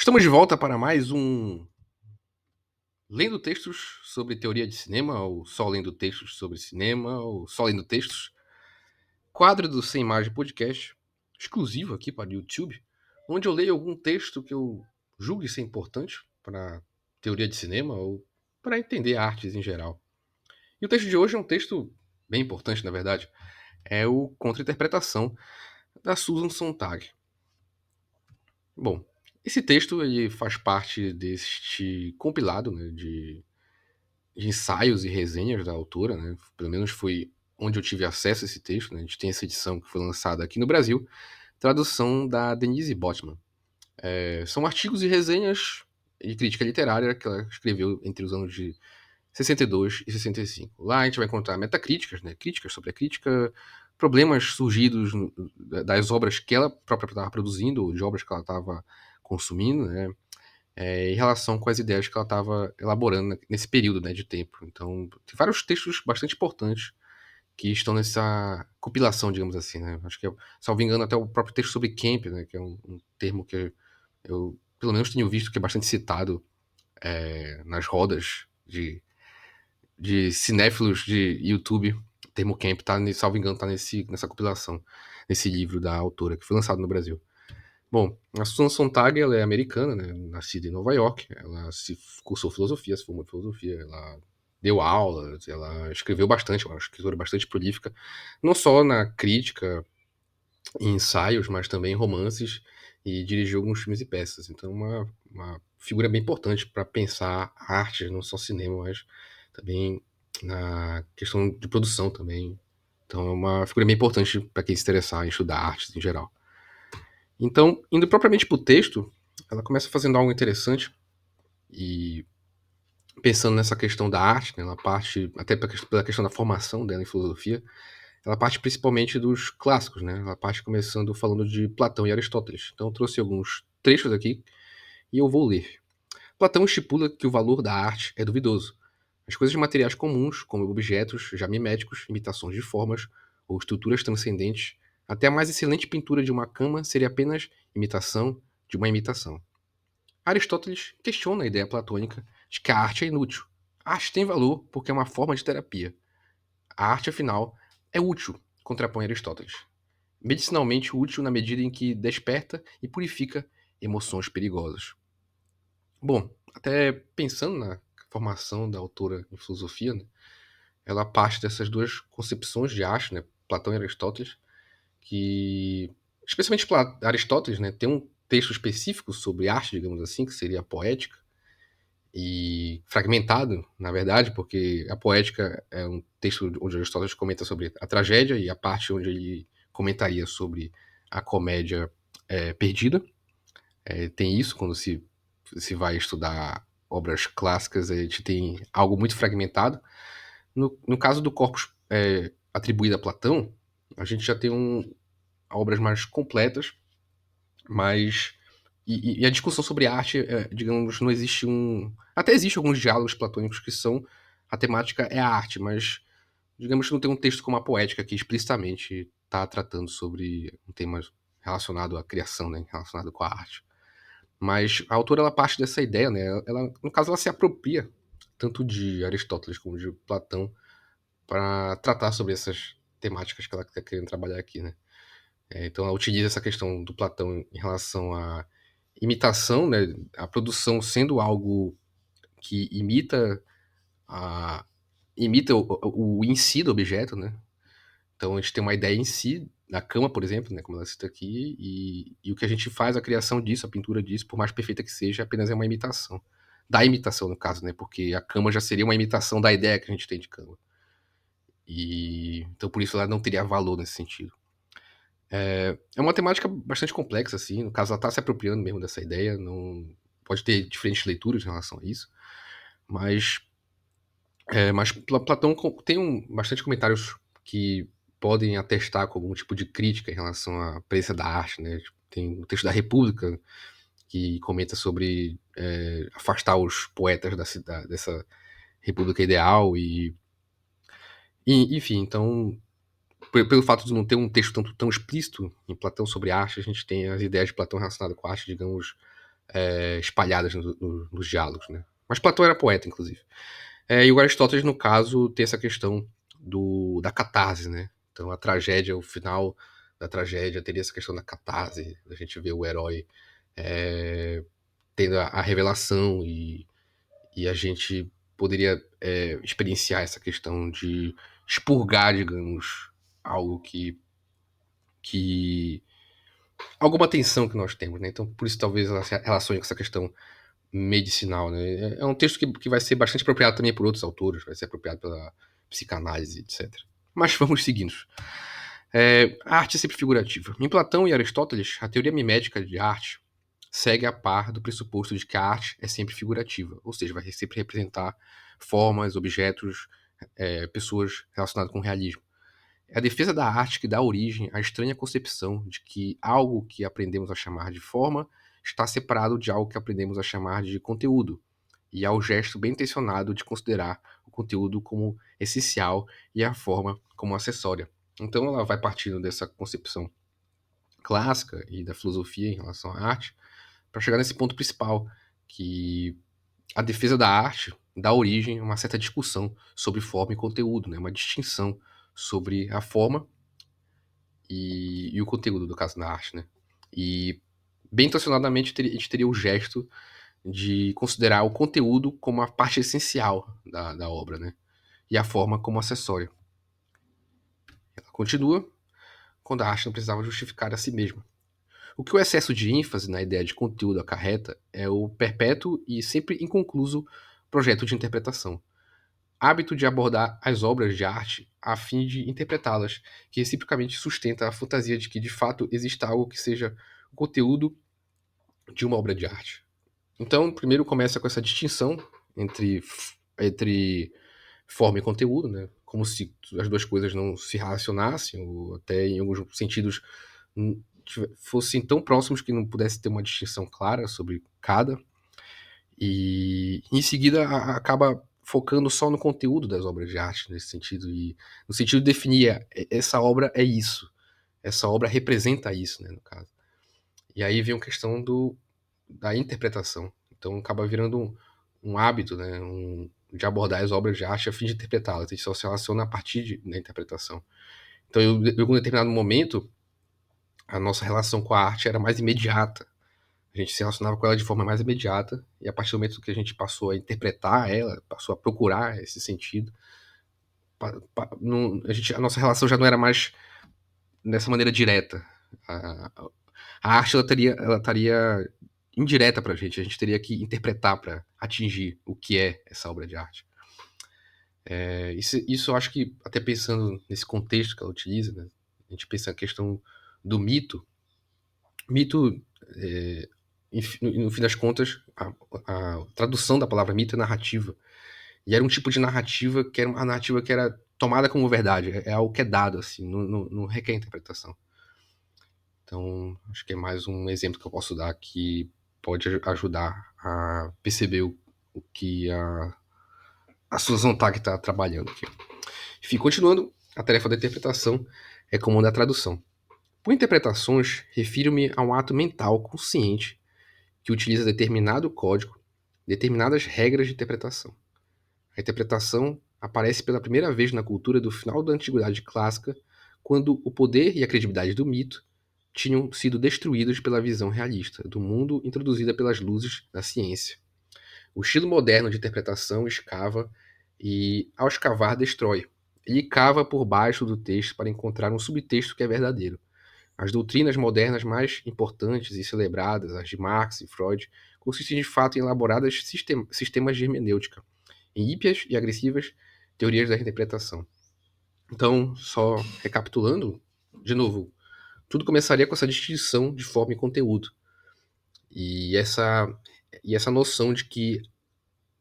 Estamos de volta para mais um Lendo Textos sobre Teoria de Cinema, ou só lendo textos sobre cinema, ou só lendo textos. Quadro do Sem Imagem Podcast, exclusivo aqui para o YouTube, onde eu leio algum texto que eu julgue ser importante para teoria de cinema ou para entender artes em geral. E o texto de hoje é um texto bem importante, na verdade. É o Contra-Interpretação, da Susan Sontag. Bom, esse texto ele faz parte deste compilado, né, de ensaios e resenhas da autora, né? Pelo menos foi onde eu tive acesso a esse texto, né? A gente tem essa edição que foi lançada aqui no Brasil, tradução da Denise Botman. São artigos e resenhas e crítica literária que ela escreveu entre os anos de 62 e 65. Lá a gente vai encontrar metacríticas, né? Críticas sobre a crítica, problemas surgidos das obras que ela própria estava produzindo, ou de obras que ela estava consumindo, né? Em relação com as ideias que ela estava elaborando nesse período, né, de tempo. Então, tem vários textos bastante importantes que estão nessa compilação, digamos assim, né? Acho que, salvo engano, até o próprio texto sobre camp, né, que é um termo que eu, pelo menos, tenho visto que é bastante citado nas rodas de cinéfilos de YouTube. O termo camp, tá, salvo engano, está nessa compilação, nesse livro da autora, que foi lançado no Brasil. Bom, a Susan Sontag, ela é americana, né? Nascida em Nova York. Ela se cursou filosofia, se formou em filosofia. Ela deu aulas, ela escreveu bastante, é uma escritora bastante prolífica, não só na crítica e ensaios, mas também em romances, e dirigiu alguns filmes e peças. Então, uma figura bem importante para pensar arte, não só cinema, mas também na questão de produção também. Então, é uma figura bem importante para quem se interessar em estudar artes em geral. Então, indo propriamente para o texto, ela começa fazendo algo interessante e pensando nessa questão da arte, né, ela parte, até pela questão da formação dela em filosofia, ela parte principalmente dos clássicos, né? Ela parte começando falando de Platão e Aristóteles. Então, eu trouxe alguns trechos aqui e eu vou ler. Platão estipula que o valor da arte é duvidoso. As coisas materiais comuns, como objetos já miméticos, imitações de formas ou estruturas transcendentes, até a mais excelente pintura de uma cama seria apenas imitação de uma imitação. Aristóteles questiona a ideia platônica de que a arte é inútil. A arte tem valor porque é uma forma de terapia. A arte, afinal, é útil, contrapõe Aristóteles. Medicinalmente útil na medida em que desperta e purifica emoções perigosas. Bom, até pensando na formação da autora em filosofia, né, ela parte dessas duas concepções de arte, né, Platão e Aristóteles, que, especialmente Aristóteles, né, tem um texto específico sobre arte, digamos assim, que seria a poética, e fragmentado, na verdade, porque a poética é um texto onde Aristóteles comenta sobre a tragédia e a parte onde ele comentaria sobre a comédia perdida. Tem isso quando se vai estudar obras clássicas, a gente tem algo muito fragmentado. No caso do corpus atribuído a Platão, a gente já tem obras mais completas, mas e a discussão sobre arte, digamos, não existe um. Até existe alguns diálogos platônicos que são. A temática é a arte, mas, digamos que não tem um texto como a poética que explicitamente está tratando sobre um tema relacionado à criação, né, relacionado com a arte. Mas a autora ela parte dessa ideia, né? Ela, no caso, ela se apropria tanto de Aristóteles como de Platão para tratar sobre essas temáticas que ela está querendo trabalhar aqui, né? Então ela utiliza essa questão do Platão em relação à imitação, né? A produção sendo algo que a, imita o em si do objeto, né? Então a gente tem uma ideia em si, na cama, por exemplo, né, como ela cita aqui, e o que a gente faz, a criação disso, a pintura disso, por mais perfeita que seja, apenas é uma imitação. Da imitação, no caso, né? Porque a cama já seria uma imitação da ideia que a gente tem de cama. E então por isso ela não teria valor nesse sentido. É uma temática bastante complexa, assim. No caso, ela está se apropriando mesmo dessa ideia. Não pode ter diferentes leituras em relação a isso, mas Platão tem bastante comentários que podem atestar com algum tipo de crítica em relação à presença da arte, né? Tem o texto da República que comenta sobre afastar os poetas dessa República ideal enfim, então pelo fato de não ter um texto tão explícito em Platão sobre arte, a gente tem as ideias de Platão relacionadas com a arte, digamos, espalhadas nos diálogos, né? Mas Platão era poeta, inclusive. E o Aristóteles, no caso, tem essa questão da catarse, né? Então a tragédia, o final da tragédia teria essa questão da catarse, a gente vê o herói tendo a revelação e a gente poderia experienciar essa questão de expurgar, digamos, algo que alguma tensão que nós temos, né? Então por isso talvez ela se relacione com essa questão medicinal, né? É um texto que vai ser bastante apropriado também por outros autores, vai ser apropriado pela psicanálise, etc. Mas vamos seguindo. A arte é sempre figurativa. Em Platão e Aristóteles, a teoria mimética de arte segue a par do pressuposto de que a arte é sempre figurativa, ou seja, vai sempre representar formas, objetos, pessoas relacionadas com o realismo. É a defesa da arte que dá origem à estranha concepção de que algo que aprendemos a chamar de forma está separado de algo que aprendemos a chamar de conteúdo, e ao gesto bem intencionado de considerar o conteúdo como essencial e a forma como acessória. Então ela vai partindo dessa concepção clássica e da filosofia em relação à arte para chegar nesse ponto principal, que a defesa da arte dá origem a uma certa discussão sobre forma e conteúdo, né? Uma distinção sobre a forma e o conteúdo, do caso da arte, né? E bem intencionadamente a gente teria o gesto de considerar o conteúdo como a parte essencial da obra, né? E a forma como acessório. Ela continua quando a arte não precisava justificar a si mesma. O que o excesso de ênfase na ideia de conteúdo acarreta é o perpétuo e sempre inconcluso projeto de interpretação. Hábito de abordar as obras de arte a fim de interpretá-las, que reciprocamente sustenta a fantasia de que de fato exista algo que seja o conteúdo de uma obra de arte. Então, primeiro começa com essa distinção entre forma e conteúdo, né? Como se as duas coisas não se relacionassem, ou até em alguns sentidos fossem tão próximos que não pudesse ter uma distinção clara sobre cada. E em seguida acaba focando só no conteúdo das obras de arte nesse sentido, e no sentido de definir essa obra é isso, essa obra representa isso, né, no caso. E aí vem a questão da interpretação. Então acaba virando um hábito, né, de abordar as obras de arte a fim de interpretá-las. A gente só se relaciona a partir da interpretação. Então, em algum determinado momento, a nossa relação com a arte era mais imediata. A gente se relacionava com ela de forma mais imediata, e a partir do momento que a gente passou a interpretar ela, passou a procurar esse sentido, a nossa relação já não era mais dessa maneira direta. A, a arte ela estaria indireta para a gente teria que interpretar para atingir o que é essa obra de arte. Isso eu acho que, até pensando nesse contexto que ela utiliza, né, a gente pensa na questão do mito. Mito, no fim das contas, a tradução da palavra mito é narrativa. E era um tipo de narrativa que era uma narrativa que era tomada como verdade. É algo que é dado, assim, não requer interpretação. Então, acho que é mais um exemplo que eu posso dar que pode ajudar a perceber o que a Susan Tag está trabalhando aqui. Enfim, continuando, a tarefa da interpretação é como da tradução. Por interpretações, refiro-me a um ato mental consciente que utiliza determinado código, determinadas regras de interpretação. A interpretação aparece pela primeira vez na cultura do final da Antiguidade Clássica, quando o poder e a credibilidade do mito tinham sido destruídos pela visão realista do mundo introduzida pelas luzes da ciência. O estilo moderno de interpretação escava e, ao escavar, destrói. Ele cava por baixo do texto para encontrar um subtexto que é verdadeiro. As doutrinas modernas mais importantes e celebradas, as de Marx e Freud, consistem de fato em elaborados sistemas de hermenêutica, em ímpias e agressivas teorias da interpretação. Então, só recapitulando, de novo, tudo começaria com essa distinção de forma e conteúdo. E essa noção de que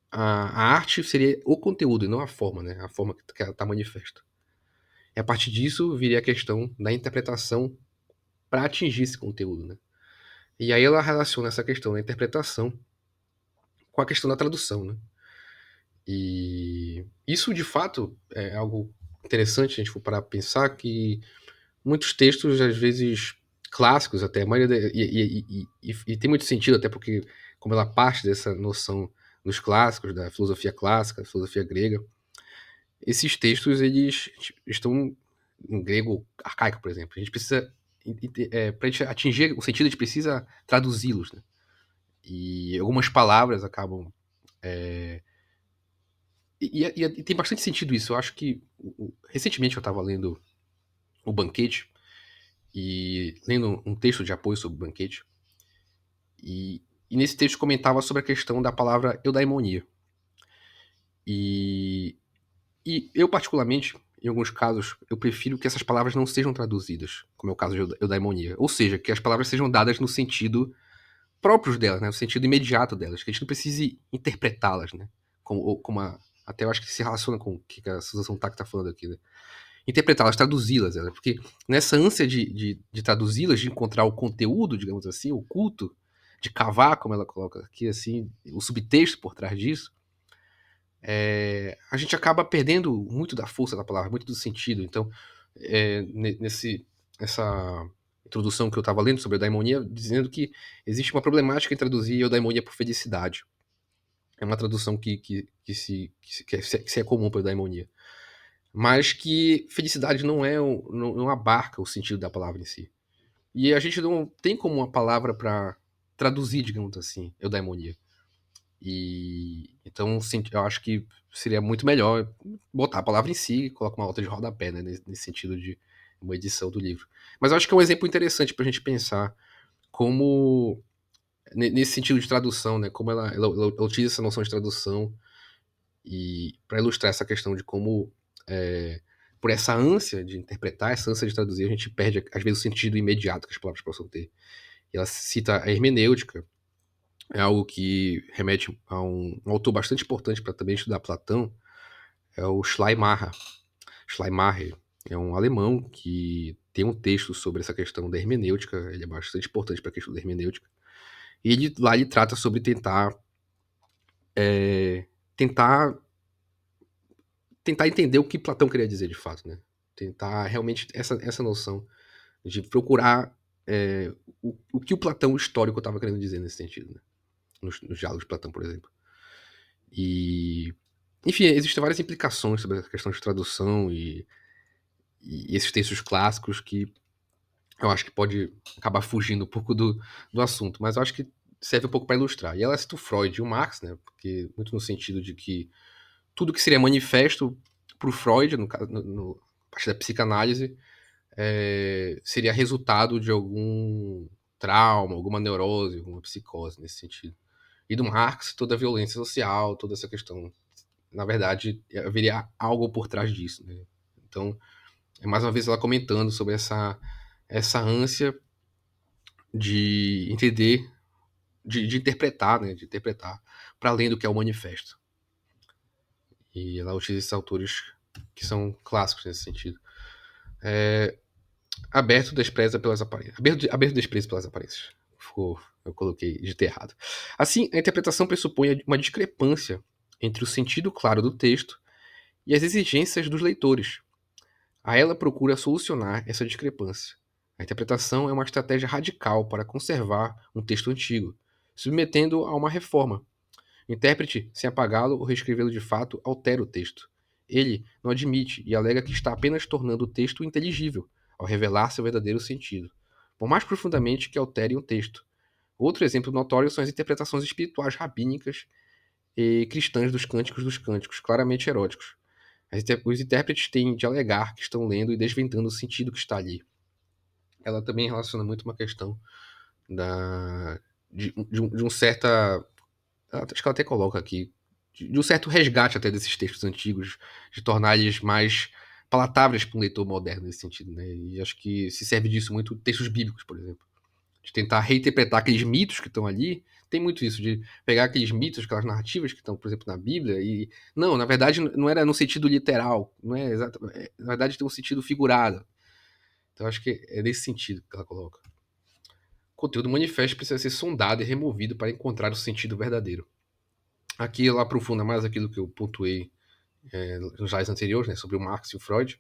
a arte seria o conteúdo e não a forma, né? A forma que ela está manifesta. E a partir disso viria a questão da interpretação para atingir esse conteúdo, né? E aí ela relaciona essa questão da interpretação com a questão da tradução, né? E isso, de fato, é algo interessante, se a gente for parar a pensar, que muitos textos, às vezes, clássicos até, a maioria e tem muito sentido, até porque, como ela parte dessa noção nos clássicos, da filosofia clássica, da filosofia grega, esses textos eles estão em grego arcaico, por exemplo. A gente precisa, para a gente atingir o sentido, a gente precisa traduzi-los, né? E algumas palavras acabam. E tem bastante sentido isso. Eu acho que recentemente eu estava lendo O Banquete e lendo um texto de apoio sobre o Banquete. E nesse texto comentava sobre a questão da palavra eudaimonia. E, e eu, particularmente, em alguns casos, eu prefiro que essas palavras não sejam traduzidas, como é o caso de eudaimonia. Ou seja, que as palavras sejam dadas no sentido próprios delas, né? No sentido imediato delas, que a gente não precise interpretá-las, né? Até eu acho que se relaciona com o que a Susan Sontag está falando aqui, né? Interpretá-las, traduzi-las, né? Porque nessa ânsia de traduzi-las, de encontrar o conteúdo, digamos assim, o culto, de cavar, como ela coloca aqui, assim, o subtexto por trás disso, a gente acaba perdendo muito da força da palavra, muito do sentido. Então, nessa introdução que eu estava lendo sobre a daimonia, dizendo que existe uma problemática em traduzir a daimonia por felicidade. É uma tradução que é comum para a daimonia. Mas que felicidade não abarca o sentido da palavra em si. E a gente não tem como uma palavra para traduzir, digamos assim, eudaimonia. E então, sim, eu acho que seria muito melhor botar a palavra em si e colocar uma nota de rodapé, né, nesse sentido de uma edição do livro. Mas eu acho que é um exemplo interessante para a gente pensar como, nesse sentido de tradução, né, como ela utiliza essa noção de tradução e para ilustrar essa questão de como, por essa ânsia de interpretar, essa ânsia de traduzir, a gente perde, às vezes, o sentido imediato que as palavras possam ter. E ela cita a hermenêutica, é algo que remete a um autor bastante importante para também estudar Platão, é o Schleiermacher. Schleiermacher é um alemão que tem um texto sobre essa questão da hermenêutica, ele é bastante importante para a questão da hermenêutica, e ele trata sobre tentar, tentar entender o que Platão queria dizer de fato, né? Tentar realmente essa noção de procurar o que o Platão histórico estava querendo dizer nesse sentido, né? Nos diálogos de Platão, por exemplo. E, enfim, existem várias implicações sobre a questão de tradução e esses textos clássicos que eu acho que pode acabar fugindo um pouco do assunto, mas eu acho que serve um pouco para ilustrar. E ela cita o Freud e o Marx, né? Porque muito no sentido de que tudo que seria manifesto para o Freud, no caso, no parte da psicanálise, seria resultado de algum trauma, alguma neurose, alguma psicose nesse sentido. E do Marx, toda a violência social, toda essa questão. Na verdade, haveria algo por trás disso, né? Então, mais uma vez ela comentando sobre essa ânsia de entender, de interpretar, né? De interpretar para além do que é o manifesto. E ela utiliza esses autores que são clássicos nesse sentido. Aberto despreza pelas aparências. Aberto desprezo pelas aparências. Eu coloquei de ter errado. Assim, a interpretação pressupõe uma discrepância entre o sentido claro do texto e as exigências dos leitores. A ela procura solucionar essa discrepância. A interpretação é uma estratégia radical para conservar um texto antigo, submetendo a uma reforma. O intérprete, sem apagá-lo ou reescrevê-lo de fato, altera o texto. Ele não admite e alega que está apenas tornando o texto inteligível, ao revelar seu verdadeiro sentido, por mais profundamente que altere um texto. Outro exemplo notório são as interpretações espirituais rabínicas e cristãs dos cânticos, claramente eróticos. Os intérpretes têm de alegar que estão lendo e desvendando o sentido que está ali. Ela também relaciona muito uma questão de um certa. Acho que ela até coloca aqui. De um certo resgate até desses textos antigos, de tornar eles mais palatáveis para um leitor moderno nesse sentido, né? E acho que se serve disso muito textos bíblicos, por exemplo. De tentar reinterpretar aqueles mitos que estão ali. Tem muito isso, de pegar aqueles mitos, aquelas narrativas que estão, por exemplo, na Bíblia, e. Não, na verdade, não era no sentido literal. Não é exatamente. Na verdade, tem um sentido figurado. Então, acho que é nesse sentido que ela coloca. O conteúdo manifesto precisa ser sondado e removido para encontrar o sentido verdadeiro. Aqui ela aprofunda mais aquilo que eu pontuei nos slides anteriores, né, sobre o Marx e o Freud.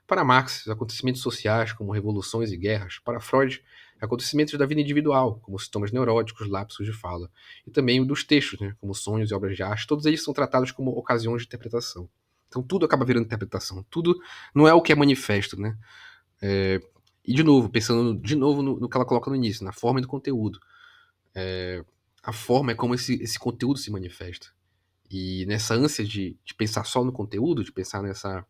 Para Marx, os acontecimentos sociais, como revoluções e guerras, para Freud, acontecimentos da vida individual, como sintomas neuróticos, lapsos de fala, e também o dos textos, né, como sonhos e obras de arte, todos eles são tratados como ocasiões de interpretação. Então tudo acaba virando interpretação, tudo não é o que é manifesto, né? E de novo, pensando de novo no que ela coloca no início, na forma e no conteúdo. A forma é como esse conteúdo se manifesta. E nessa ânsia de pensar só no conteúdo, de pensar nessa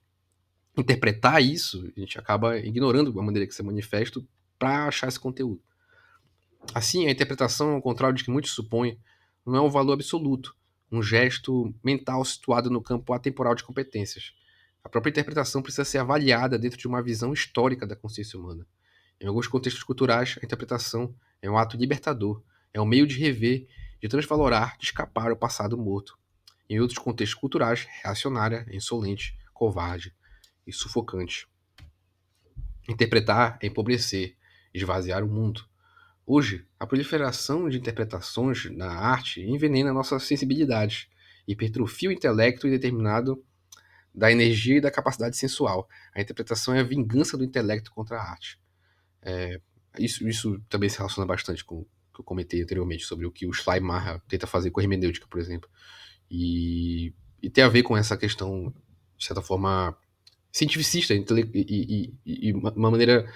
interpretar isso, a gente acaba ignorando a maneira que isso é manifesto para achar esse conteúdo. Assim, a interpretação, ao contrário de que muitos supõem, não é um valor absoluto, um gesto mental situado no campo atemporal de competências. A própria interpretação precisa ser avaliada dentro de uma visão histórica da consciência humana. Em alguns contextos culturais, a interpretação é um ato libertador, é um meio de rever, de transvalorar, de escapar ao passado morto. Em outros contextos culturais, reacionária, insolente, covarde e sufocante. Interpretar é empobrecer, esvaziar o mundo. Hoje, a proliferação de interpretações na arte envenena nossa sensibilidade, hipertrofia o intelecto indeterminado da energia e da capacidade sensual. A interpretação é a vingança do intelecto contra a arte. Isso também se relaciona bastante com o que eu comentei anteriormente sobre o que o Schleiermacher tenta fazer com a hermenêutica, por exemplo. E tem a ver com essa questão, de certa forma, cientificista e uma maneira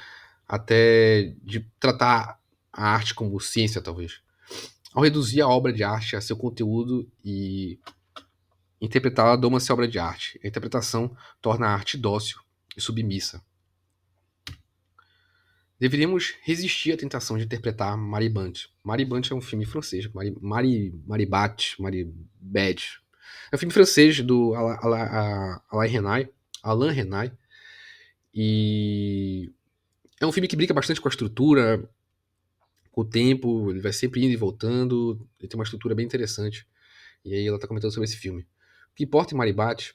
até de tratar a arte como ciência, talvez. Ao reduzir a obra de arte a seu conteúdo e interpretá-la, doma-se a obra de arte. A interpretação torna a arte dócil e submissa. Deveríamos resistir à tentação de interpretar Maribante. Maribante é um filme francês. Maribate. É um filme francês do Alain Renai. E é um filme que brinca bastante com a estrutura, com o tempo, ele vai sempre indo e voltando. Ele tem uma estrutura bem interessante. E aí ela tá comentando sobre esse filme. O que importa em Maribete,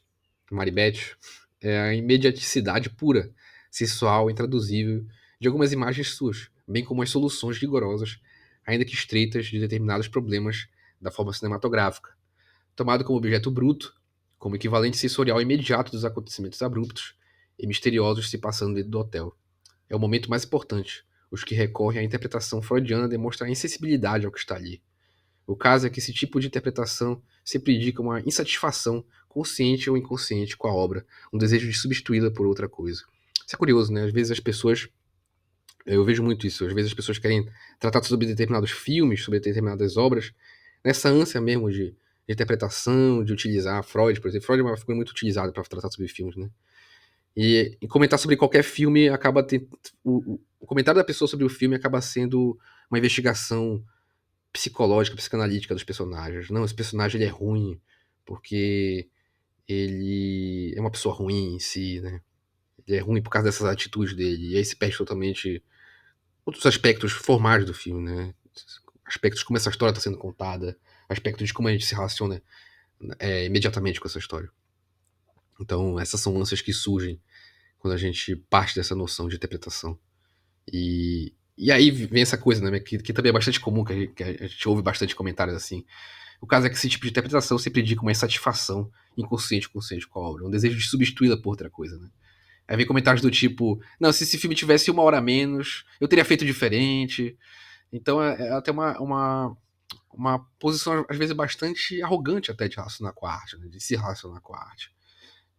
é a imediaticidade pura, sensual, intraduzível de algumas imagens suas, bem como as soluções rigorosas, ainda que estreitas, de determinados problemas da forma cinematográfica, tomado como objeto bruto, como equivalente sensorial imediato dos acontecimentos abruptos e misteriosos se passando dentro do hotel. É o momento mais importante. Os que recorrem à interpretação freudiana demonstram a insensibilidade ao que está ali. O caso é que esse tipo de interpretação sempre indica uma insatisfação, consciente ou inconsciente, com a obra, um desejo de substituí-la por outra coisa. Isso é curioso, né? Às vezes as pessoas. Eu vejo muito isso. Às vezes as pessoas querem tratar sobre determinados filmes, sobre determinadas obras, nessa ânsia mesmo de interpretação, de utilizar Freud, por exemplo. Freud é uma figura muito utilizada para tratar sobre filmes, né? E comentar sobre qualquer filme acaba tendo. O comentário da pessoa sobre o filme acaba sendo uma investigação psicológica, psicanalítica dos personagens. Não, esse personagem ele é ruim porque ele é uma pessoa ruim em si, né? Ele é ruim por causa dessas atitudes dele. E aí se perde totalmente outros aspectos formais do filme, né? Aspectos de como essa história está sendo contada, aspectos de como a gente se relaciona imediatamente com essa história. Então, essas são ânsias que surgem quando a gente parte dessa noção de interpretação. E aí vem essa coisa, né? Que também é bastante comum, que a gente ouve bastante comentários assim. O caso é que esse tipo de interpretação sempre indica uma insatisfação inconsciente com a obra, um desejo de substituí-la por outra coisa, né? Aí vem comentários do tipo, não, se esse filme tivesse uma hora a menos, eu teria feito diferente. Então é até uma posição, às vezes, bastante arrogante até de relacionar com a arte, né? De se relacionar com a arte.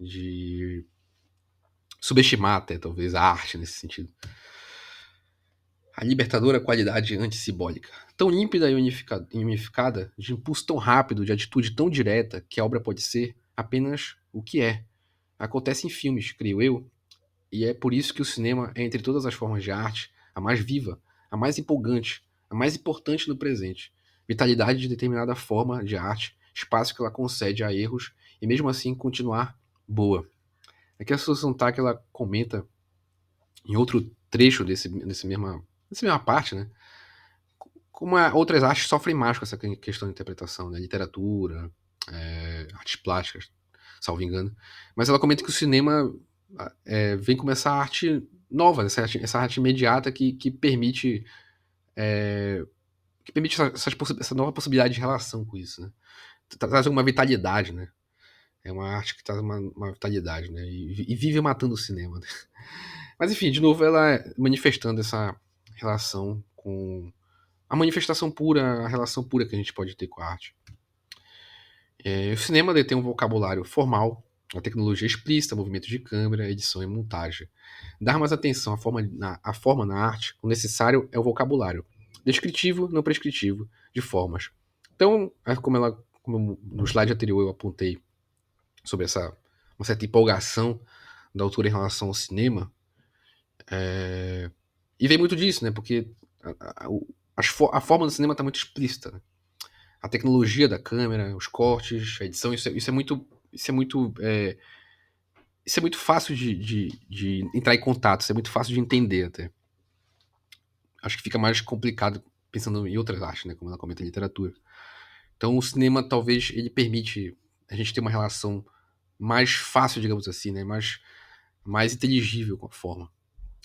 De subestimar até, talvez, a arte nesse sentido. A libertadora qualidade antissibólica. Tão límpida e unificada, de impulso tão rápido, de atitude tão direta, que a obra pode ser apenas o que é. Acontece em filmes, creio eu, e é por isso que o cinema é, entre todas as formas de arte, a mais viva, a mais empolgante, a mais importante no presente. Vitalidade de determinada forma de arte, espaço que ela concede a erros e mesmo assim continuar boa. Aqui a Susan que ela comenta em outro trecho dessa mesma parte, né? Como outras artes sofrem mais com essa questão de interpretação, né? Literatura, artes plásticas, salvo engano. Mas ela comenta que o cinema vem com essa arte nova, essa arte imediata que permite essa nova possibilidade de relação com isso, né? Traz uma vitalidade, né? É uma arte que traz uma vitalidade, né? E vive matando o cinema, né? Mas enfim, de novo, ela manifestando essa relação com a manifestação pura, a relação pura que a gente pode ter com a arte. O cinema detém um vocabulário formal, a tecnologia explícita, movimento de câmera, edição e montagem. Dar mais atenção à forma na arte, o necessário é o vocabulário. Descritivo, não prescritivo, de formas. Então, como no slide anterior eu apontei sobre uma certa empolgação da autora em relação ao cinema, e vem muito disso, né? Porque a forma do cinema está muito explícita, né? A tecnologia da câmera, os cortes, a edição, isso é muito fácil de entrar em contato, isso é muito fácil de entender até. Acho que fica mais complicado pensando em outras artes, né? Como ela comenta em literatura. Então o cinema talvez ele permite a gente ter uma relação mais fácil, digamos assim, né? Mais inteligível com a forma.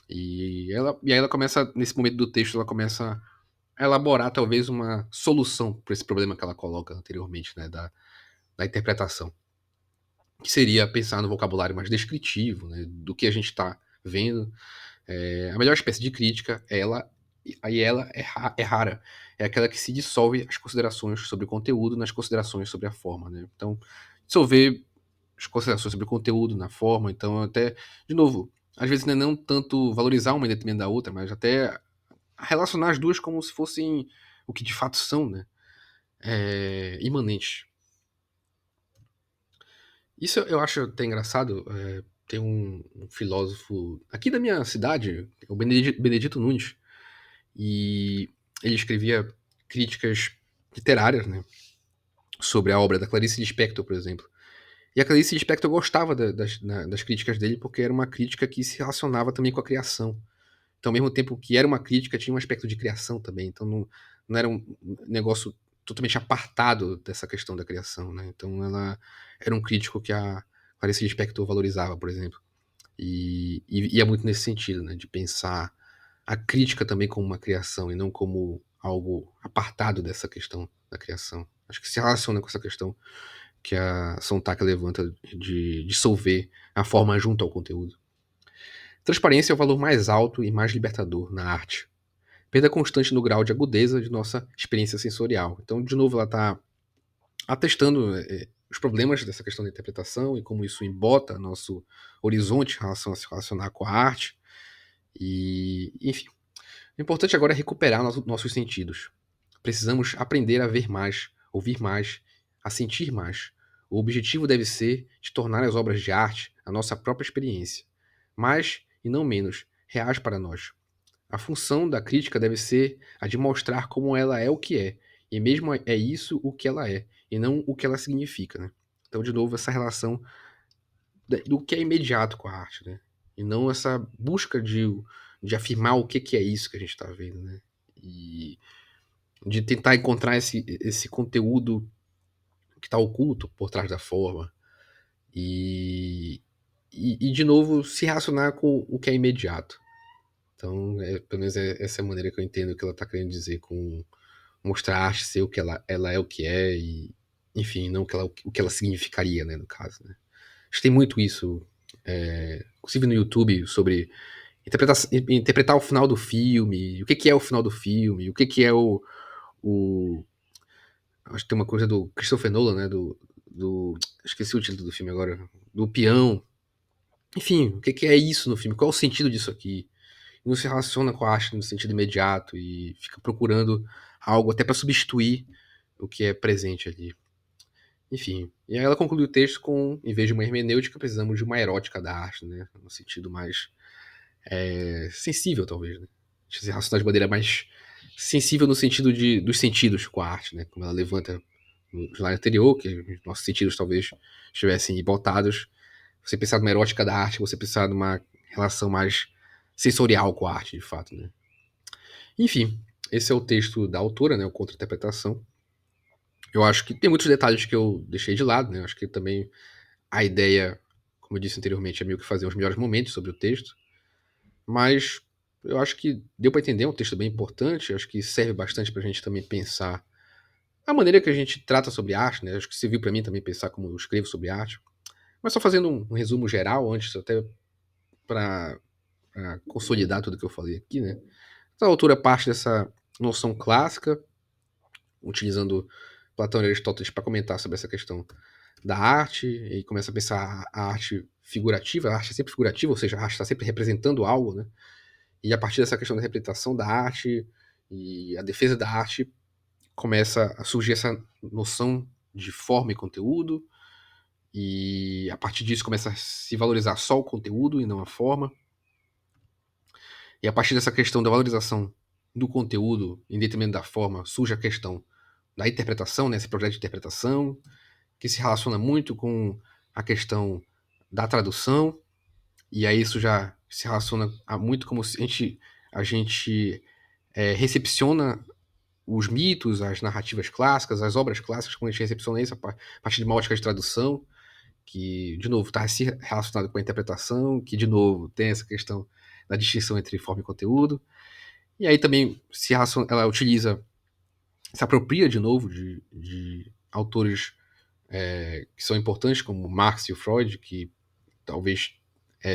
E aí ela começa, nesse momento do texto, ela começa a elaborar talvez uma solução para esse problema que ela coloca anteriormente, né? Da interpretação. Que seria pensar no vocabulário mais descritivo, né? Do que a gente está vendo. A melhor espécie de crítica, ela é rara. É aquela que se dissolve as considerações sobre o conteúdo nas considerações sobre a forma, né? Então, dissolver as considerações sobre o conteúdo na forma, então até, de novo, às vezes não tanto valorizar uma em detrimento da outra, mas até relacionar as duas como se fossem o que de fato são, né? Imanentes. Isso eu acho até engraçado. Tem um filósofo aqui da minha cidade, o Benedito Nunes, e ele escrevia críticas literárias, né, sobre a obra da Clarice Lispector, por exemplo. E a Clarice Lispector gostava das críticas dele porque era uma crítica que se relacionava também com a criação. Então, ao mesmo tempo que era uma crítica, tinha um aspecto de criação também. Então, não era um negócio totalmente apartado dessa questão da criação, né? Então, ela era um crítico que a Clarice Lispector valorizava, por exemplo. E é muito nesse sentido, né? De pensar a crítica também como uma criação e não como algo apartado dessa questão da criação. Acho que se relaciona com essa questão que a Sontag levanta de dissolver a forma junto ao conteúdo. Transparência é o valor mais alto e mais libertador na arte. Perda constante no grau de agudeza de nossa experiência sensorial. Então, de novo, ela está atestando os problemas dessa questão da interpretação e como isso embota nosso horizonte em relação a se relacionar com a arte. E, enfim, o importante agora é recuperar nossos sentidos. Precisamos aprender a ver mais, ouvir mais, a sentir mais. O objetivo deve ser de tornar as obras de arte a nossa própria experiência. Mais, e não menos, reais para nós. A função da crítica deve ser a de mostrar como ela é o que é, e mesmo é isso o que ela é, e não o que ela significa, né? Então, de novo, essa relação do que é imediato com a arte, né? E não essa busca de afirmar o que é isso que a gente está vendo, né? E de tentar encontrar esse conteúdo que está oculto por trás da forma. E, de novo, se relacionar com o que é imediato. Então, pelo menos essa é a maneira que eu entendo o que ela está querendo dizer com mostrar a arte ser o que ela é o que é e, enfim, não o que ela significaria, né, no caso, né? Acho que tem muito isso, inclusive no YouTube, sobre interpretar o final do filme, o que é o final do filme, o que é o... Acho que tem uma coisa do Christopher Nolan, né, esqueci o título do filme agora, do peão. Enfim, o que é isso no filme? Qual é o sentido disso aqui? Não se relaciona com a arte no sentido imediato e fica procurando algo até para substituir o que é presente ali. Enfim, e aí ela conclui o texto com, em vez de uma hermenêutica, precisamos de uma erótica da arte, né? No sentido mais sensível, talvez, né? Se relacionar de maneira mais sensível no sentido dos sentidos com a arte, né? Como ela levanta no slide anterior, que os nossos sentidos talvez estivessem botados. Você pensar numa erótica da arte, você pensar numa relação mais sensorial com a arte, de fato, né? Enfim, esse é o texto da autora, né? O Contra-Interpretação. Eu acho que tem muitos detalhes que eu deixei de lado, né? Eu acho que também a ideia, como eu disse anteriormente, é meio que fazer os melhores momentos sobre o texto. Mas eu acho que deu para entender, é um texto bem importante, eu acho que serve bastante para a gente também pensar a maneira que a gente trata sobre arte, né? Acho que serviu para mim também pensar como eu escrevo sobre arte. Mas só fazendo um resumo geral antes, até para consolidar tudo que eu falei aqui, né? A autora parte dessa noção clássica, utilizando Platão e Aristóteles para comentar sobre essa questão da arte, e começa a pensar a arte figurativa, a arte é sempre figurativa, ou seja, a arte está sempre representando algo, né? E a partir dessa questão da representação da arte e a defesa da arte, começa a surgir essa noção de forma e conteúdo, e a partir disso começa a se valorizar só o conteúdo e não a forma. E a partir dessa questão da valorização do conteúdo em detrimento da forma, surge a questão da interpretação, né, esse projeto de interpretação, que se relaciona muito com a questão da tradução, e aí isso já se relaciona muito como se a gente recepciona os mitos, as narrativas clássicas, as obras clássicas, quando a gente recepciona isso a partir de uma ótica de tradução, que, de novo, está relacionado com a interpretação, que, de novo, tem essa questão da distinção entre forma e conteúdo. E aí também ela utiliza, se apropria, de novo, de autores que são importantes, como Marx e o Freud, que talvez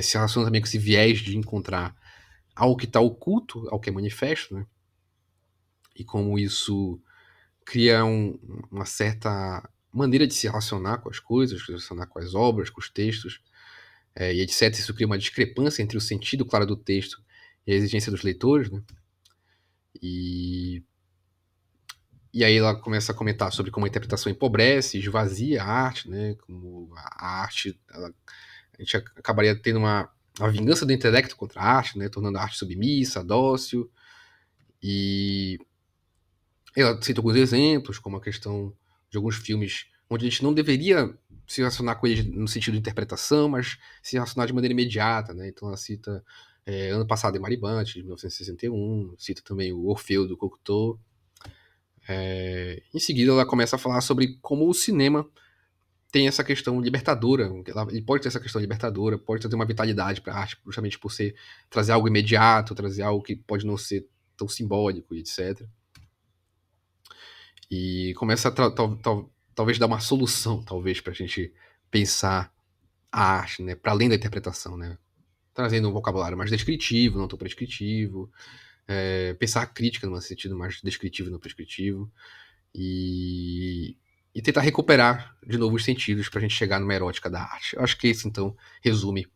se relacionam também com esse viés de encontrar algo que está oculto, ao que é manifesto, né? E como isso cria uma certa maneira de se relacionar com as coisas, de se relacionar com as obras, com os textos, e etc. Isso cria uma discrepância entre o sentido claro do texto e a exigência dos leitores, né? E, e aí ela começa a comentar sobre como a interpretação empobrece, esvazia a arte, né? Como a arte, a gente acabaria tendo uma vingança do intelecto contra a arte, né? Tornando a arte submissa, dócil. E ela cita alguns exemplos, como a questão de alguns filmes onde a gente não deveria se relacionar com eles no sentido de interpretação, mas se relacionar de maneira imediata, né? Então ela cita Ano Passado em Maribante, de 1961, cita também o Orfeu, do Cocteau. Em seguida ela começa a falar sobre como o cinema tem essa questão libertadora, ele pode ter essa questão libertadora, pode trazer uma vitalidade para a arte, justamente por trazer algo imediato, trazer algo que pode não ser tão simbólico, e etc. E começa a talvez dar uma solução, talvez, para a gente pensar a arte, né, para além da interpretação, né, trazendo um vocabulário mais descritivo, não tão prescritivo, pensar a crítica num sentido mais descritivo e não prescritivo, e, e tentar recuperar de novo os sentidos para a gente chegar numa erótica da arte. Eu acho que isso, então, resume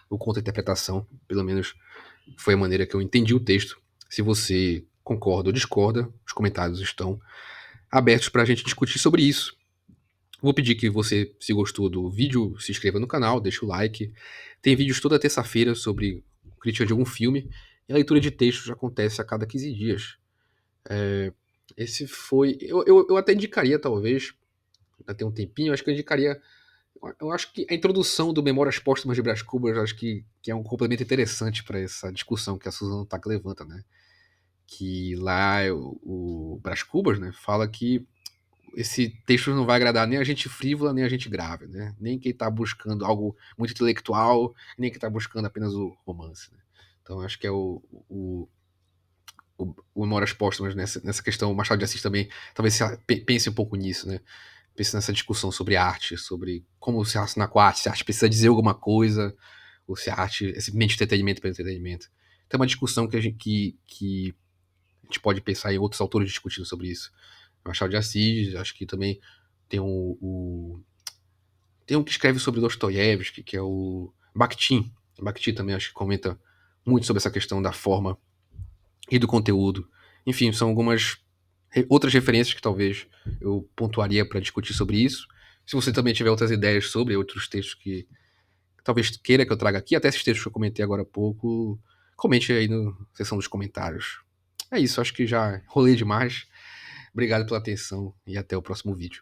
o contra-interpretação, pelo menos foi a maneira que eu entendi o texto. Se você concorda ou discorda, os comentários estão abertos para a gente discutir sobre isso. Vou pedir que você, se gostou do vídeo, se inscreva no canal, deixe o like. Tem vídeos toda terça-feira sobre crítica de algum filme, e a leitura de textos acontece a cada 15 dias. Esse foi. Eu até indicaria, talvez, ainda tem um tempinho, acho que eu indicaria. Eu acho que a introdução do Memórias Póstumas de Brás Cubas, acho que é um complemento interessante para essa discussão que a Suzana Tack levanta, né? Que lá o Brás Cubas, né, fala que esse texto não vai agradar nem a gente frívola, nem a gente grave, né? Nem quem está buscando algo muito intelectual, nem quem está buscando apenas o romance. Né? Então acho que é o Memórias Póstumas nessa questão. O Machado de Assis também talvez pense um pouco nisso, né? Pense nessa discussão sobre arte, sobre como se relacionar com a arte, se a arte precisa dizer alguma coisa, ou se a arte é simplesmente entretenimento pelo entretenimento. Então é uma discussão que a gente pode pensar em outros autores discutindo sobre isso. Machado de Assis, acho que também tem tem um que escreve sobre Dostoiévski, que é o Bakhtin. Bakhtin também acho que comenta muito sobre essa questão da forma e do conteúdo. Enfim, são algumas outras referências que talvez eu pontuaria para discutir sobre isso. Se você também tiver outras ideias sobre outros textos que talvez queira que eu traga aqui, até esses textos que eu comentei agora há pouco, comente aí na seção dos comentários. É isso, acho que já rolei demais. Obrigado pela atenção e até o próximo vídeo.